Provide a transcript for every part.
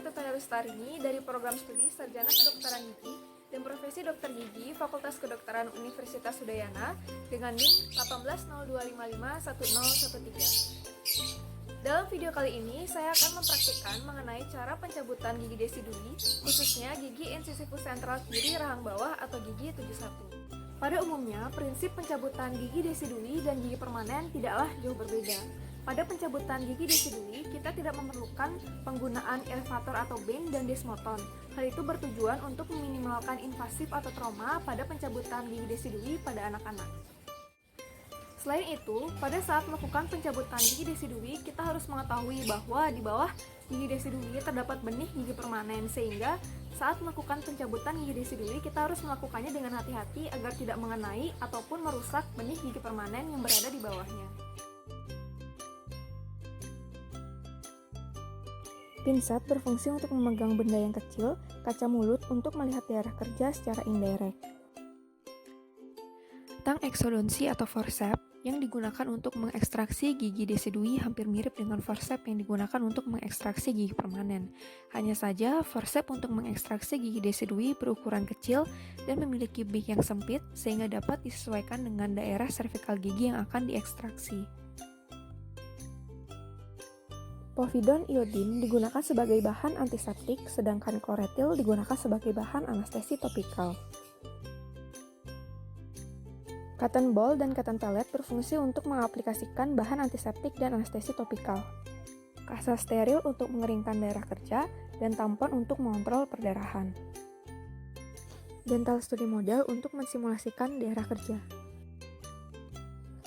Tufania Lustarini dari Program Studi Sarjana Kedokteran Gigi dan Profesi Dokter Gigi Fakultas Kedokteran Universitas Udayana dengan NIM 180251013. Dalam video kali ini, saya akan mempraktikkan mengenai cara pencabutan gigi desidui, khususnya gigi incisifus sentral kiri rahang bawah atau gigi 71. Pada umumnya, prinsip pencabutan gigi desidui dan gigi permanen tidaklah jauh berbeda. Pada pencabutan gigi desidui, kita tidak memerlukan penggunaan elevator atau band dan desmoton. Hal itu bertujuan untuk meminimalkan invasif atau trauma pada pencabutan gigi desidui pada anak-anak. Selain itu, pada saat melakukan pencabutan gigi desidui, kita harus mengetahui bahwa di bawah gigi desidui terdapat benih gigi permanen, sehingga saat melakukan pencabutan gigi desidui, kita harus melakukannya dengan hati-hati agar tidak mengenai ataupun merusak benih gigi permanen yang berada di bawahnya. Pinset berfungsi untuk memegang benda yang kecil, kaca mulut untuk melihat daerah kerja secara indirect. Tang eksodonsi atau forceps yang digunakan untuk mengekstraksi gigi desidui hampir mirip dengan forceps yang digunakan untuk mengekstraksi gigi permanen. Hanya saja, forceps untuk mengekstraksi gigi desidui berukuran kecil dan memiliki beak yang sempit sehingga dapat disesuaikan dengan daerah servikal gigi yang akan diekstraksi. Povidone iodine digunakan sebagai bahan antiseptik, sedangkan kloretil digunakan sebagai bahan anestesi topikal. Cotton ball dan cotton pellet berfungsi untuk mengaplikasikan bahan antiseptik dan anestesi topikal. Kasa steril untuk mengeringkan daerah kerja, dan tampon untuk mengontrol perdarahan. Dental studi model untuk mensimulasikan daerah kerja.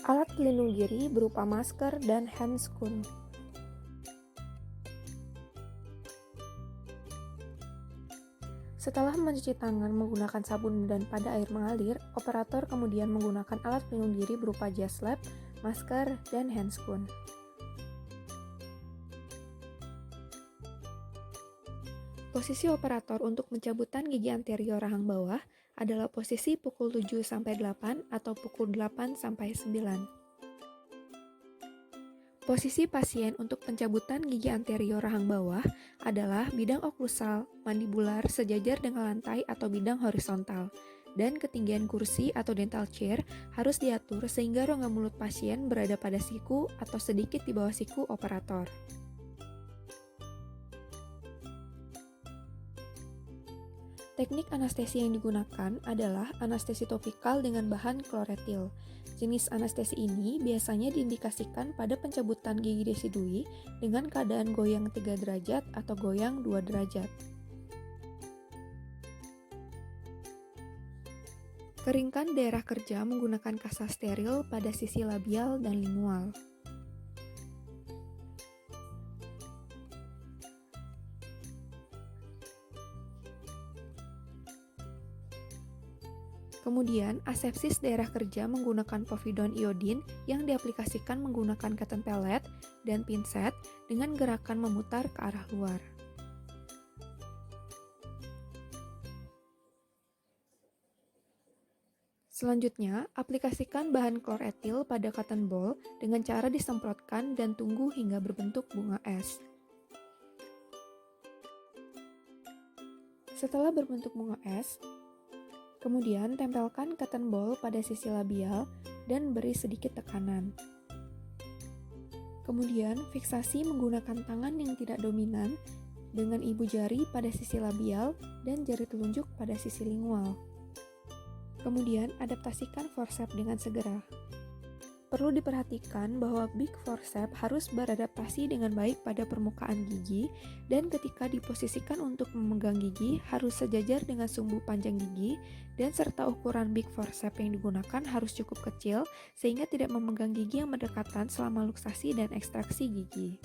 Alat pelindung diri berupa masker dan handscoon. Setelah mencuci tangan menggunakan sabun dan pada air mengalir, operator kemudian menggunakan alat pelindung diri berupa jas lab, masker, dan handscoon. Posisi operator untuk pencabutan gigi anterior rahang bawah adalah posisi pukul 7-8 atau pukul 8-9. Posisi pasien untuk pencabutan gigi anterior rahang bawah adalah bidang oklusal, mandibular sejajar dengan lantai atau bidang horizontal, dan ketinggian kursi atau dental chair harus diatur sehingga rongga mulut pasien berada pada siku atau sedikit di bawah siku operator. Teknik anestesi yang digunakan adalah anestesi topikal dengan bahan kloretil. Jenis anestesi ini biasanya diindikasikan pada pencabutan gigi desidui dengan keadaan goyang 3 derajat atau goyang 2 derajat. Keringkan daerah kerja menggunakan kasa steril pada sisi labial dan lingual. Kemudian, asepsis daerah kerja menggunakan povidone iodine yang diaplikasikan menggunakan cotton pellet dan pinset dengan gerakan memutar ke arah luar. Selanjutnya, aplikasikan bahan kloretil pada cotton ball dengan cara disemprotkan dan tunggu hingga berbentuk bunga es. Setelah berbentuk bunga es, kemudian tempelkan cotton ball pada sisi labial dan beri sedikit tekanan. Kemudian fiksasi menggunakan tangan yang tidak dominan dengan ibu jari pada sisi labial dan jari telunjuk pada sisi lingual. Kemudian adaptasikan forceps dengan segera. Perlu diperhatikan bahwa big forceps harus beradaptasi dengan baik pada permukaan gigi dan ketika diposisikan untuk memegang gigi harus sejajar dengan sumbu panjang gigi dan serta ukuran big forceps yang digunakan harus cukup kecil sehingga tidak memegang gigi yang berdekatan selama luksasi dan ekstraksi gigi.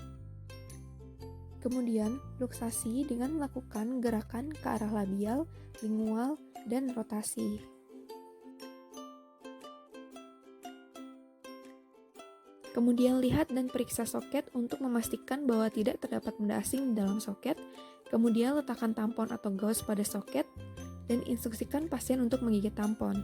Kemudian, luksasi dengan melakukan gerakan ke arah labial, lingual, dan rotasi. Kemudian lihat dan periksa soket untuk memastikan bahwa tidak terdapat benda asing di dalam soket. Kemudian letakkan tampon atau gauze pada soket dan instruksikan pasien untuk menggigit tampon.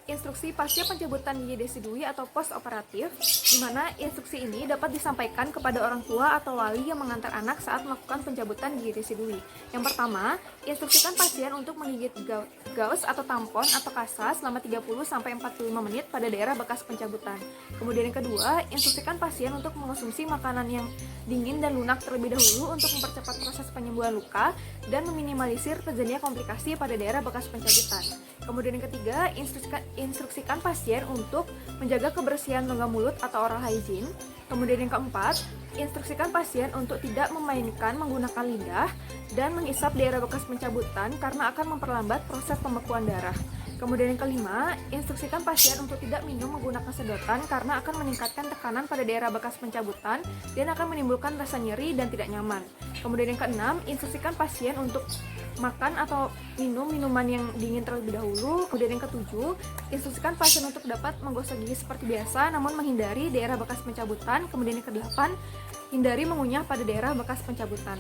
Instruksi instruksi pasca pencabutan gigi desidui atau post operatif, di mana instruksi ini dapat disampaikan kepada orang tua atau wali yang mengantar anak saat melakukan pencabutan gigi desidui. Yang pertama, instruksikan pasien untuk menggigit gauze atau tampon atau kasa selama 30-45 menit pada daerah bekas pencabutan. Kemudian yang kedua, instruksikan pasien untuk mengonsumsi makanan yang dingin dan lunak terlebih dahulu untuk mempercepat proses penyembuhan luka dan meminimalisir terjadinya komplikasi pada daerah bekas pencabutan. Kemudian yang ketiga, instruksikan pasien untuk menjaga kebersihan rongga mulut atau oral hygiene. Kemudian yang keempat, instruksikan pasien untuk tidak memainkan menggunakan lidah dan menghisap daerah bekas pencabutan karena akan memperlambat proses pembekuan darah. Kemudian yang kelima, instruksikan pasien untuk tidak minum menggunakan sedotan karena akan meningkatkan tekanan pada daerah bekas pencabutan dan akan menimbulkan rasa nyeri dan tidak nyaman. Kemudian yang keenam, instruksikan pasien untuk makan atau minum minuman yang dingin terlebih dahulu. Kemudian yang ketujuh, instruksikan pasien untuk dapat menggosok gigi seperti biasa namun menghindari daerah bekas pencabutan. Kemudian yang kedelapan, hindari mengunyah pada daerah bekas pencabutan.